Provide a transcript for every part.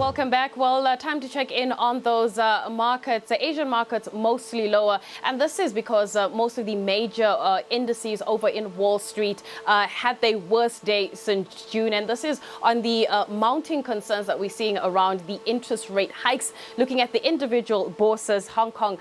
welcome back. Well, time to check in on those markets. Asian markets mostly lower, and this is because most of the major indices over in Wall Street had their worst day since June, and this is on the mounting concerns that we're seeing around the interest rate hikes. Looking at the individual bourses, Hong Kong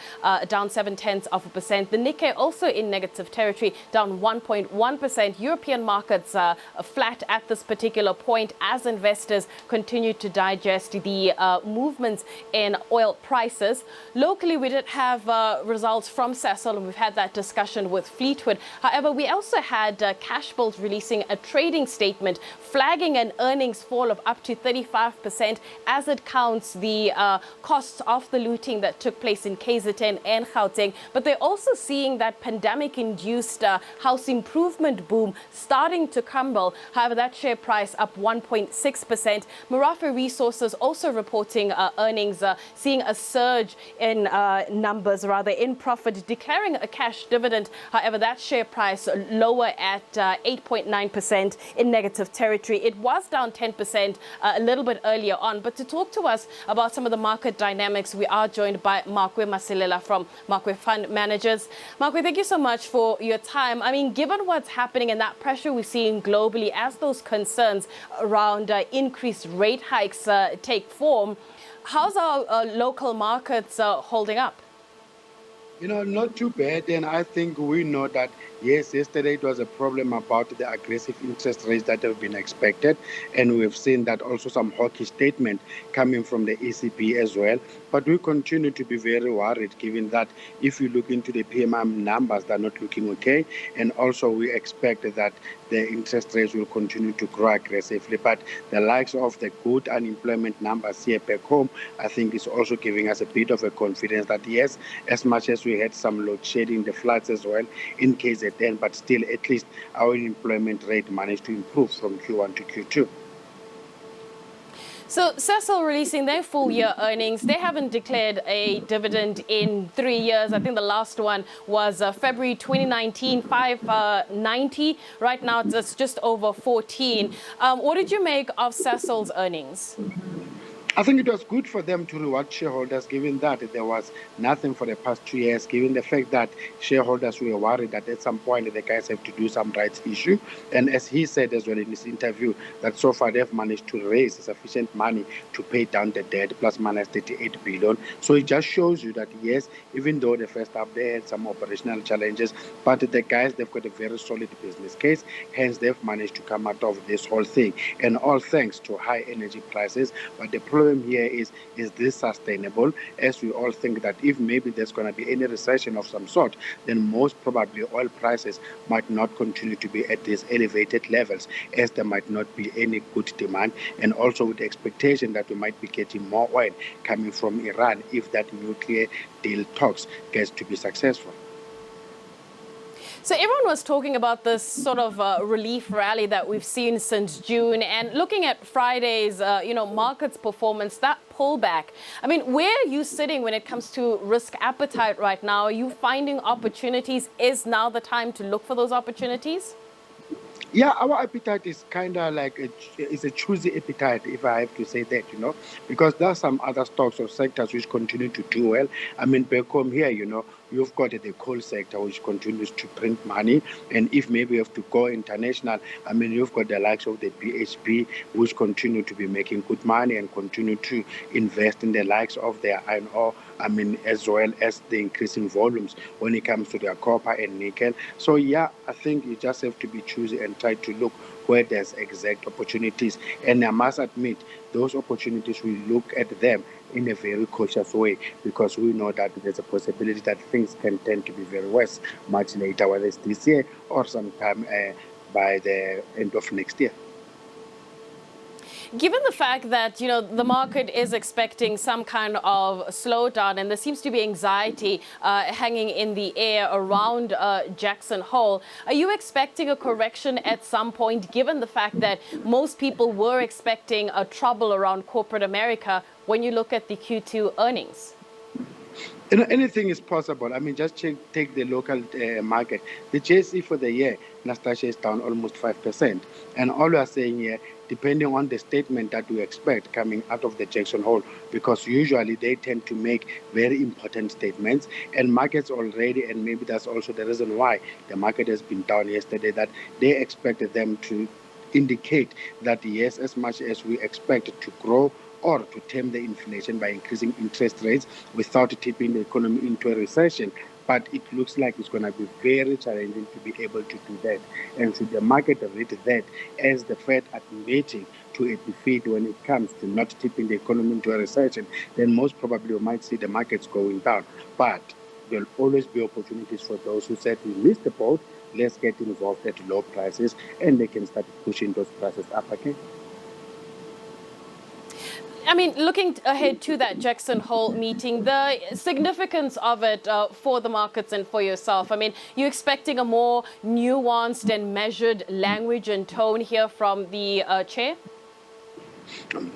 down 0.7%. The Nikkei also in negative territory, down 1.1%. European markets flat at this particular point as investors continue to digest the movements in oil prices. Locally, we did have results from Cecil, and we've had that discussion with Fleetwood. However, we also had Cashbuild releasing a trading statement flagging an earnings fall of up to 35% as it counts the costs of the looting that took place in KZN and Gauteng. But they're also seeing that pandemic-induced house improvement boom starting to crumble. However, that share price up 1.6%. Marafa Resources also reporting earnings, seeing a surge in numbers, rather in profit, declaring a cash dividend. However, that share price lower at 8.9% in negative territory. It was down 10% a little bit earlier on. But to talk to us about some of the market dynamics, we are joined by Makwe Masilela from Makwe Fund Managers. Makwe, thank you so much for your time. I mean, given what's happening and that pressure we're seeing globally as those concerns around increased rate hikes take form, how's our local markets holding up? You know, not too bad. And I think we know that, yes, yesterday it was a problem about the aggressive interest rates that have been expected. And we've seen that also some hawkish statement coming from the ECB as well. But we continue to be very worried, given that if you look into the PMI numbers, they're not looking okay. And also we expect that the interest rates will continue to grow aggressively. But the likes of the good unemployment numbers here back home, I think is also giving us a bit of a confidence that, yes, as much as we had some load shedding, the floods as well in KZN, but still at least our unemployment rate managed to improve from Q1 to Q2. So Cecil releasing their full year earnings. They haven't declared a dividend in 3 years. I think the last one was February 2019, 5.90. Right now it's just over 14. What did you make of Cecil's earnings? I think it was good for them to reward shareholders, given that there was nothing for the past 2 years, given the fact that shareholders were worried that at some point the guys have to do some rights issue. And as he said as well in his interview, that so far they've managed to raise sufficient money to pay down the debt, plus minus 38 billion. So it just shows you that, yes, even though the first half they had some operational challenges, but the guys, they've got a very solid business case. Hence, they've managed to come out of this whole thing. And all thanks to high energy prices. But the problem here is this sustainable? As we all think that if maybe there's going to be any recession of some sort, then most probably oil prices might not continue to be at these elevated levels, as there might not be any good demand, and also with the expectation that we might be getting more oil coming from Iran if that nuclear deal talks gets to be successful. So everyone was talking about this sort of relief rally that we've seen since June, and looking at Friday's, markets performance, that pullback. I mean, where are you sitting when it comes to risk appetite right now? Are you finding opportunities? Is now the time to look for those opportunities? Yeah, our appetite is kind of like it's a choosy appetite, if I have to say that, because there are some other stocks or sectors which continue to do well. I mean, back home here, you've got the coal sector which continues to print money. And if maybe you have to go international, I mean, you've got the likes of the BHP which continue to be making good money and continue to invest in the likes of their iron ore. I mean, as well as the increasing volumes when it comes to their copper and nickel. So, yeah, I think you just have to be choosy and try to look where there's exact opportunities. And I must admit, those opportunities, we look at them in a very cautious way, because we know that there's a possibility that things can tend to be very worse much later, whether it's this year or sometime by the end of next year. Given the fact that, the market is expecting some kind of slowdown, and there seems to be anxiety hanging in the air around Jackson Hole, are you expecting a correction at some point, given the fact that most people were expecting a trouble around corporate America when you look at the Q2 earnings? Anything is possible. I mean, just take the local market. The JSE for the year, Nasdaq is down almost 5%. And all we are saying here depending on the statement that we expect coming out of the Jackson Hole, because usually they tend to make very important statements, and markets already, and maybe that's also the reason why the market has been down yesterday, that they expected them to indicate that yes, as much as we expect to grow or to tame the inflation by increasing interest rates without tipping the economy into a recession. But it looks like it's going to be very challenging to be able to do that. And should the market read that as the Fed admitting to a defeat when it comes to not tipping the economy into a recession, then most probably we might see the markets going down. But there'll always be opportunities for those who said we missed the boat. Let's get involved at low prices, and they can start pushing those prices up again. I mean, looking ahead to that Jackson Hole meeting, the significance of it for the markets and for yourself. I mean, you're expecting a more nuanced and measured language and tone here from the chair?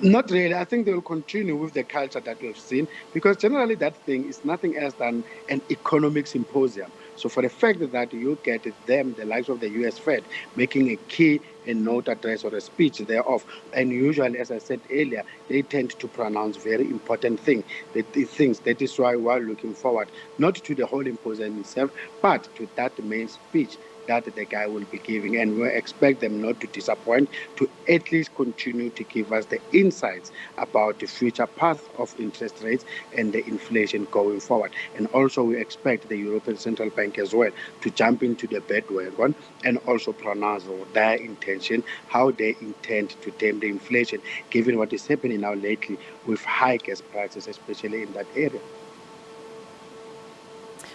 Not really. I think they will continue with the culture that we've seen, because generally that thing is nothing else than an economic symposium. So for the fact that you get them, the likes of the US Fed, making a key and note address or a speech thereof, and usually, as I said earlier, they tend to pronounce very important things. That is why we're looking forward not to the whole symposium itself, but to that main speech that the guy will be giving, and we expect them not to disappoint, to at least continue to give us the insights about the future path of interest rates and the inflation going forward. And also we expect the European Central Bank as well to jump into the bandwagon and also pronounce their intention, how they intend to tame the inflation, given what is happening now lately with high gas prices, especially in that area.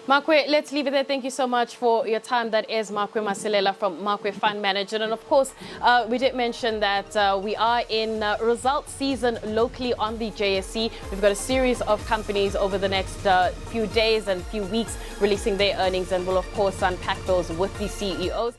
Makwe, let's leave it there. Thank you so much for your time. That is Makwe Masilela from Makwe Fund Manager. And of course, we did mention that we are in results season locally on the JSE. We've got a series of companies over the next few days and few weeks releasing their earnings, and we'll of course unpack those with the CEOs.